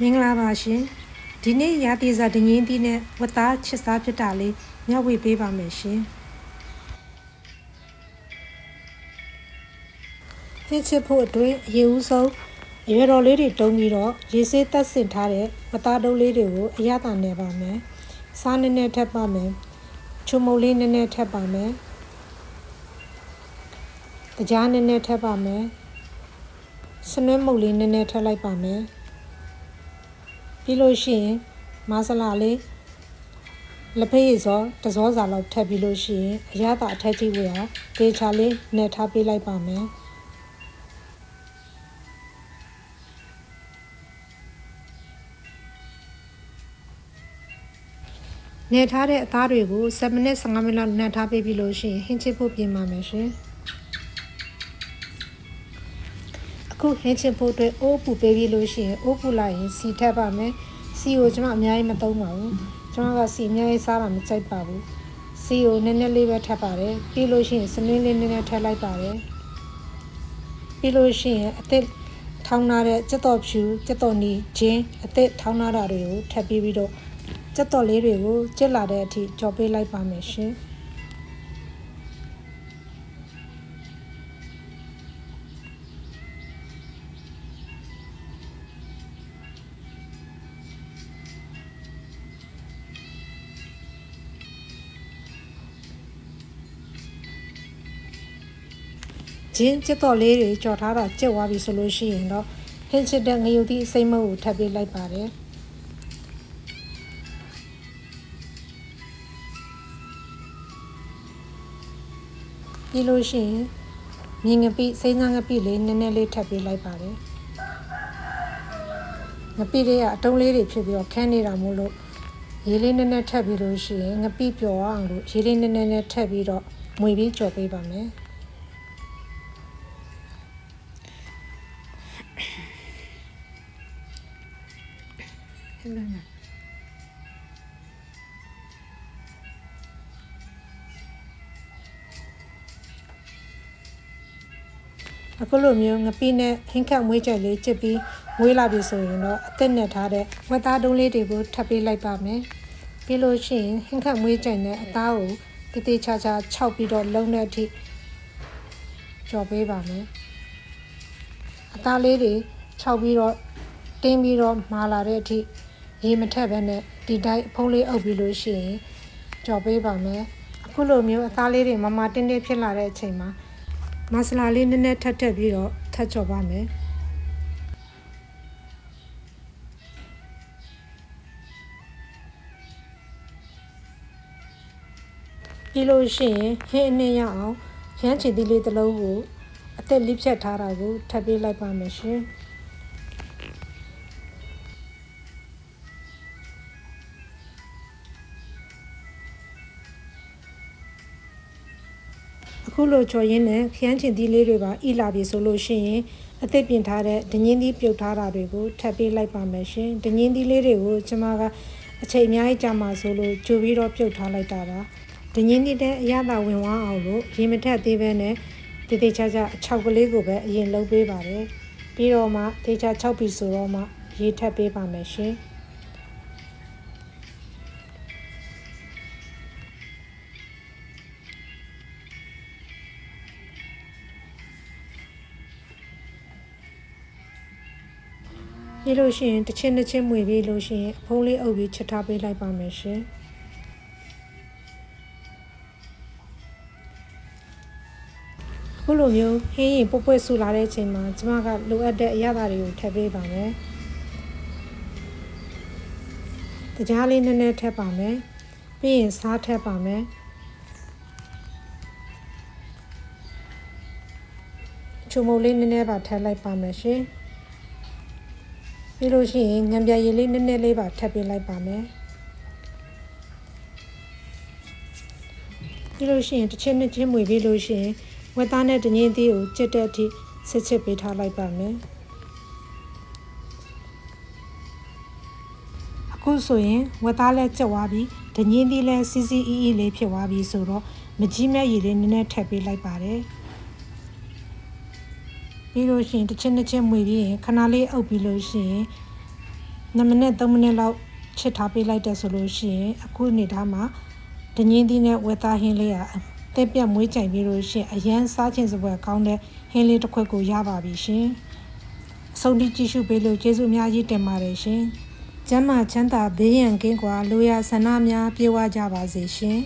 မင်္ဂလာပါရှင်ဒီနေ့ရာသီစာဒင်းင်းသီးနဲ့ဝတ်သားချစ်စားဖြစ်တာလေးမျှဝေပေးပါမယ်ရှင်ဟင်းချစ်ဖို့အတွက်အရေးဦးဆုံးအရွယ်တော်လေးတွေတုံးပြီးတော့ရေဆေးသက်ဆင်ထားတဲ့ဝတ်သားတုံးလေးတွေကိုအရသာနယ်ပါမယ်စားနည်းနည်းထပ်ပါမယ်ချုံမုံလေးနည်းနည်းထပ်ပါမယ်ကြားနည်းနည်းထပ်ပါမယ်စနွဲမုတ်လေးနည်းနည်းထပ်လိုက်ပါမယ်ပြီးလို့ရှိရင်မဆလာလေးလက်ဖက်ရည်စောတစောစာလောက်ထပ်ပြီးလို့ရှိရင်အရသာအထက်ကြီးဝေအောင်ဒေချာလေးနဲ့ထားပေးလိုက်ပါမယ်နေထားတဲ့အသားတွေကို7မိနစ်15မိနစ်လောက်နှက်ထားပေးပြီးလို့ရှိရင်ဟင်းချစ်ဖို့ပြင်ပါမယ်ရှင်အခုဟင်းချစ်ဖို့အတွက်အိုးပူပေးပြီးလို့ရှိရင်အိုးပူလိုက်ရင်စီထပ်ပါမယ်စီကိုကျွန်မအများကြီးမသုံးပါဘူးကျွန်မကစီအများကြီးစားတာမကြိုက်ပါဘူးစီကိုနည်းနည်းလေးပဲထပ်ပါတယ်ပြီးလို့ရှိရင်စနင်းလေးနည်းနည်းထပ်လိုက်ပါတယ်ပြီးလို့ရှိရင်အသစ်ထောင်းထားတဲ့ကြက်တော်ဖြူကြက်တော်နီချင်းအသစ်ထောင်းထားတာတွေကိုထပ်ပြီးတော့ကြက်တော်လေးတွေကိုကျစ်လာတဲ့အထိကြော်ပေးလိုက်ပါမယ်ရှင်ချင်းကြက်တော်လေးတွေကြော်ထားတာကျက်သွားပြီဆိုလို့ရှိရင်တော့ဟင်းချစ်တဲ့ငရုတ်သီးအစိမ့်မုတ်ကိုထပ်ပေးလိုက်ပါတယ်ပြီးလို့ရှိရင်မြင်ငပိစိမ့်စားငပိလေးနည်းနည်းလေးထပ်ပေးလိုက်ပါတယ်ငပိတွေကအတုံးလေးတွေဖြစ်ပြီးတော့ခန်းနေတာမို့လို့ရေလေးနည်းနည်းထပ်ပြီးလို့ရှိရင်ငပိပျော်အောင်လို့ရေလေးနည်းနည်းနဲ့ထပ်ပြီးတော့မွေပြီးကြော်ပေးပါမယ်အခုလိုမျိုးငပိနဲ့ဟင်းခတ်မွေးကြိုက်လေးကျစ်ပြီးမွေးလာပြီဆိုရင်တော့အသက်နဲ့ထားတဲ့ဝက်သားတုံးလေးတွေကိုထပ်ပေးလိုက်ပါမယ်ပြီးလို့ရှိရင်ဟင်းခတ်မွေးကြိုက်နဲ့အသားကိုတည်တည်ချာချာခြောက်ပြီးတော့လုံးတဲ့အထိကြော်ပေးပါမယ်အသားလေးတွေခြောက်ပြီးတော့တင်းပြီးတော့မာလာတဲ့အထိရေမထက်ဘဲနဲ့ဒီတိုင်းဖုံးလေးအုပ်ပြီးလို့ရှိရင်ကြော်ပေးပါမယ်အခုလိုမျိုးအသားလေးတွေမမတင်းတင်းဖြစ်လာတဲ့အချိန်မှာမဆလာလေးနည်းနည်းထပ်ပြီးတော့ထပ်ကြော်ပါမယ်ပြီးလို့ရှိရင်ဟင်းအနည်းရအောင်ရမ်းချီသီးလေးတစ်လုံးကိုအသက်လိဖြတ်ထားတာကိုထပ်ပေးလိုက်ပါမယ်ရှင်အခုလိုကြော်ရင်းနဲ့ခရမ်းချင်သီးလေးတွေပါဣလာပြီဆိုလို့ရှိရင်အသစ်ပြင်ထားတဲ့ဒညင်းသီးပြုတ်ထားတာတွေကိုထပ်ပေးလိုက်ပါမယ်ရှင်ဒညင်းသီးလေးတွေကိုကျွန်မကအချိန်အများကြီးကြာမှဆိုလို့ကြိုပြီးတော့ပြုတ်ထားလိုက်တာပါဒညင်းသီးတဲ့အရသာဝင်ဝါအောင်လို့ရေမထက်သေးပဲနဲ့တေးသေးချာချာအချောက်ကလေးကိုပဲအရင်လုပ်ပေးပါတယ်ပြီးတော့မှတေးချာ6ပြီဆိုတော့မှရေထပ်ပေးပါမယ်ရှင်ပြီးလို့ရှိရင်တစ်ချင်းမွေပြီးလို့ရှိရင်အဖုံးလေးအုပ်ပြီးချက်ထားပေးလိုက်ပါမယ်ရှင်ခုလိုမျိုးဟင်းရင်ပွက်ဆူလာတဲ့အချိန်မှာကျမကလိုအပ်တဲ့အရသာတွေကိုထည့်ပေးပါမယ်ကြားလေးနည်းနည်းထည့်ပါမယ်ပြီးရင်စားထည့်ပါမယ်ချုံမုံလေးနည်းနည်းပါထည့်လိုက်ပါမယ်ရှင်ပြီးလို့ရှိရင်ငံပြရည်လေးနည်းနည်းလေးပါထပ်ပေးလိုက်ပါမယ်ပြီးလို့ရှိရင်တစ်ချင်းမွေပြီးလို့ရှိရင်ဝက်သားနဲ့ဒညင်းသီးကိုကျစ်တဲ့အထိစစ်ချစ်ပေးထားလိုက်ပါမယ်အခုဆိုရင်ဝက်သားလည်းကျက်သွားပြီဒညင်းသီးလည်းစီအီလေးဖြစ်သွားပြီဆိုတော့မကြီးမဲ့ရည်လေးနည်းနည်းထပ်ပေးလိုက်ပါတယ်ပြီးလို့ရှိရင်တစ်ချင်းမွေပြီးရင်ခဏလေးအုပ်ပြီးလို့ရှိရင် 2 မိနစ် 3 မိနစ်လောက်ချစ်ထားပေးလိုက်တဲ့ဆိုလို့ရှိရင်အခုအနေထားမှာဒညင်းသီးနဲ့ဝက်သားဟင်းလေးကအသက်ပြတ်မွေးကြိုင်ပြီးလို့ရှိရင်အရန်စားခြင်းစပွဲကောင်းတဲ့ဟင်းလေးတစ်ခွက်ကိုရပါပြီရှင်အဆုံးထိကြည့်ရှုပေးလို့ကျေးဇူးအများကြီးတင်ပါတယ်ရှင်ကျမ်းမာချမ်းသာဘေးရန်ကင်းကွာလိုရာဆန္ဒများပြေဝကြပါစေရှင်